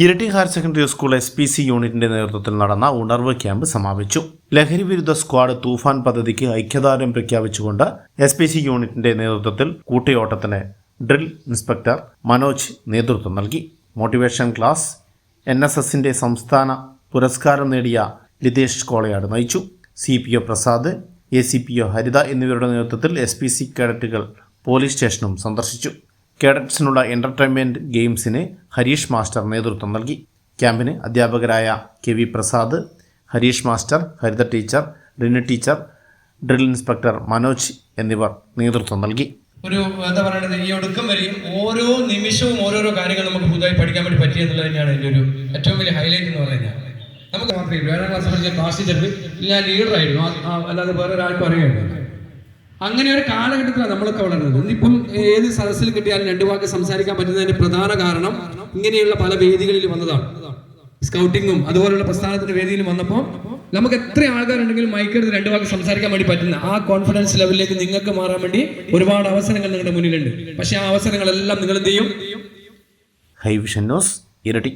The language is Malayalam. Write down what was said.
ഇരട്ടി ഹയർ സെക്കൻഡറി സ്കൂൾ SPC യൂണിറ്റിന്റെ നേതൃത്വത്തിൽ നടന്ന ഉണർവ് ക്യാമ്പ് സമാപിച്ചു. ലഹരി വിരുദ്ധ സ്ക്വാഡ് തൂഫാൻ പദ്ധതിക്ക് ഐക്യദാർഢ്യം പ്രഖ്യാപിച്ചുകൊണ്ട് SPC യൂണിറ്റിന്റെ നേതൃത്വത്തിൽ കൂട്ടയോട്ടത്തിന് ഡ്രിൽ ഇൻസ്പെക്ടർ മനോജ് നേതൃത്വം നൽകി. മോട്ടിവേഷൻ ക്ലാസ് NSSന്റെ സംസ്ഥാന പുരസ്കാരം നേടിയ ലിതേഷ് കോളയാട് നയിച്ചു. CPO പ്രസാദ്, ACPO ഹരിത എന്നിവരുടെ നേതൃത്വത്തിൽ SPC കേഡറ്റുകൾ പോലീസ് സ്റ്റേഷനും സന്ദർശിച്ചു. കേഡറ്റ്സിനുള്ള എൻ്റർടൈൻമെൻറ്റ് ഗെയിംസിന് ഹരീഷ് മാസ്റ്റർ നേതൃത്വം നൽകി. ക്യാമ്പിന് അധ്യാപകരായ KV Prasad, Harish master, Haritha teacher, Rini teacher, drill inspector Manoj എന്നിവർ നേതൃത്വം നൽകി. ഒരു എന്താ പറയുന്നത്, ഈ ഒടുക്കം വരെയും ഓരോ നിമിഷവും ഓരോരോ കാര്യങ്ങൾ നമുക്ക് പുതുതായി പഠിക്കാൻ വേണ്ടി പറ്റിയെന്നുള്ളത് തന്നെയാണ് എൻ്റെ ഒരു ഏറ്റവും വലിയ ഹൈലൈറ്റ് എന്ന് പറഞ്ഞു കഴിഞ്ഞാൽ. നമുക്ക് മാത്രമേ 7ാം ക്ലാസ് പഠിച്ച ക്ലാസ് ടീച്ചർക്ക് ഞാൻ ലീഡറായിരുന്നു, അല്ലാതെ വേറെ ഒരാൾക്കും അറിയാമായിരുന്നു. അങ്ങനെ ഒരു കാലഘട്ടത്തിലാണ് നമ്മളൊക്കെ വളർന്നത്. ഇന്നിപ്പം ഏത് സദസ്സിൽ കിട്ടിയാലും 2 വാക്ക് സംസാരിക്കാൻ പറ്റുന്നതിന്റെ പ്രധാന കാരണം ഇങ്ങനെയുള്ള പല വേദികളിൽ വന്നതാണ്. സ്കൗട്ടിങ്ങും അതുപോലുള്ള പ്രസ്ഥാനത്തിന്റെ വേദിയിൽ വന്നപ്പോൾ നമുക്ക് എത്ര ആൾക്കാരുണ്ടെങ്കിലും മൈക്കെടുത്ത് 2 വാക്ക് സംസാരിക്കാൻ വേണ്ടി പറ്റുന്ന ആ കോൺഫിഡൻസ് ലെവലിലേക്ക് നിങ്ങൾക്ക് മാറാൻ വേണ്ടി ഒരുപാട് അവസരങ്ങൾ നിങ്ങളുടെ മുന്നിലുണ്ട്. പക്ഷെ ആ അവസരങ്ങളെല്ലാം നിങ്ങൾ എന്ത് ചെയ്യും? ഹൈവിഷൻ ന്യൂസ്, ഇരട്ടി.